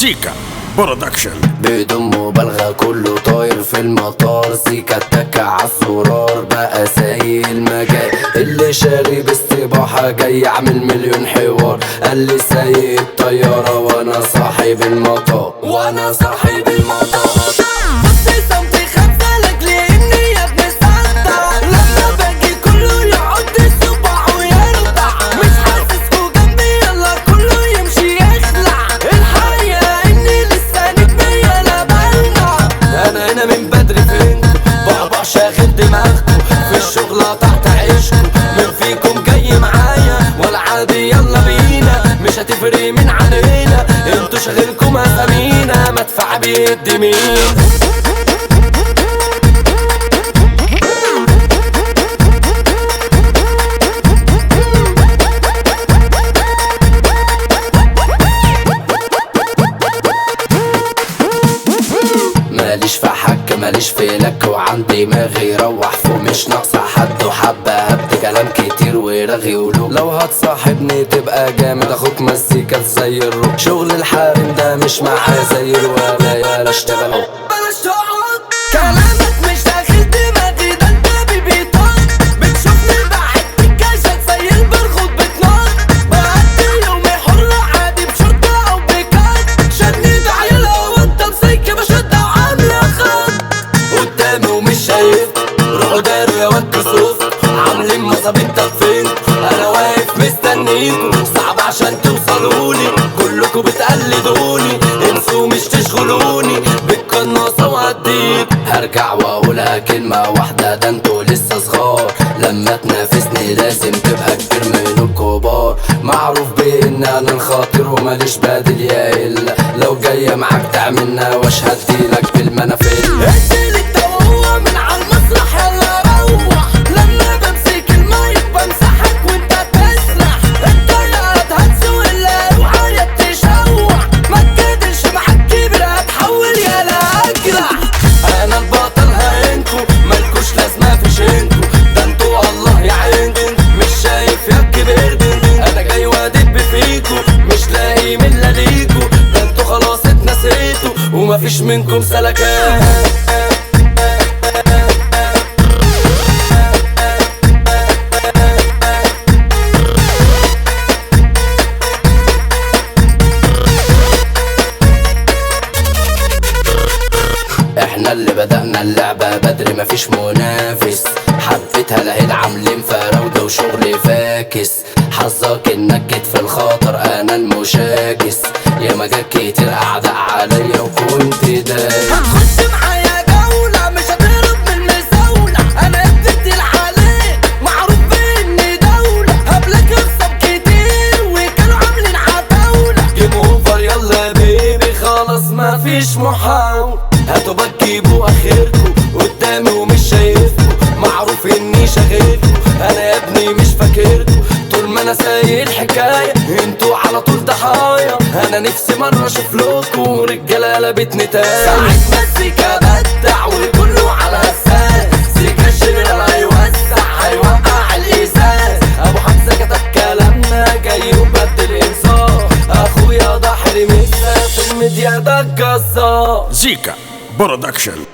زيكا برودكشن. بدون مبالغة كله طاير في المطار، زيكا اتكى عالزرار بقى سايق المجال. اللي شاري باستباحة جاي يعمل مليون حوار، قال لي سايق الطيارة وانا صاحب المطار، وانا صاحب المطار. من بدري فينكم بعبع شاغل دماغكم، في الشغلة تحت عيشكم. من فيكم جاي معايا ولا عادي يلا بينا، مش هتفرق من علينا، انتوا شغلكم اسامينا، مدفع بيد مين. ماليش في حك ماليش في لك، وعندي دماغي روح فوق مش ناقصة حد، وحبة هبد كلام كتير ورغي ولوب. لو هتصاحبني تبقى جامد، اخوك مزيكا زي الروك، شغل الحارم ده مش معاه زي الولا ولا اشتغل. بلاش تقعد كلامك مش داخل دماغي، ده انت بيبيطان بتشوفني بعد بكاشك زي البرغوث بتنط، بقضي يومي حر عادي بشرطة او بكات، شدني بعيلها وانت مسيكة بشد قدامي ومش شايف. روحوا داروا يا واد كسوف، عاملين مظابيطك فين؟ انا واقف مستنيكوا، صعب عشان توصلولي، كلكوا بتقلدوني، انسوا مش تشغلوني، بالقناصة وهديك. هرجع واقولها كلمة واحدة، ده انتوا لسه صغار، لما تنافسني لازم تبقى كبير من الكبار. معروف بان انا الخاطر وماليش بديل يا الا، لو جاية معاك تعملنا واش هديلك بالمنافل. من على المسرح يلا روح، لما بمسك المايك بمسحك وانت تسرح، الطيارات هتسوق اللي وعاية تشوح، ما تجادلش معاك كبير هتحول يالا اجرح. انا البطل هينكو مالكوش لازمة في شينكو، ده انتوا الله يعينكم مش شايف يا كبير، انا جاي وادب فيكو مش لاقي ملة ليكو، ده انتوا خلاص اتنسيتوا ومفيش منكم سلكات. احنا اللي بدأنا اللعبة بدري مفيش منافس، حبيتها لهيل عاملين فراودة وشغل فاكس، حظك انك جيت في الخاطر انا المشاكس، يا مجال كتير اعداء عليا وكنت دايس. هتخش معايا جولة مش هتهرب من المزاولة، انا ابتدي عليك معروف باني دولة، قبلك اخصم كتير وكانوا عاملين عتاولة. جيم اوفر يلا يا بيبي خلاص مفيش محاولة، هاتوا بتجيبوا اخركوا قدامي ومش شايفكوا، معروف اني شاغلكوا، انا يا ابني مش فاكركوا، طول ما انا سايق الحكايه انتوا على طول ضحايا، انا نفسي مره اشوف لكوا رجاله قلبتني تاني. ساعات مزيكا بدع وكله على اساس، زيكا الجنرال هيوسع هيوقع الازاز، ابو حمزه كتب كلامنا جاي وبدل انصاف، اخويا ضحري مكسر في الميديا ده الجزار. زيكا برودكشن.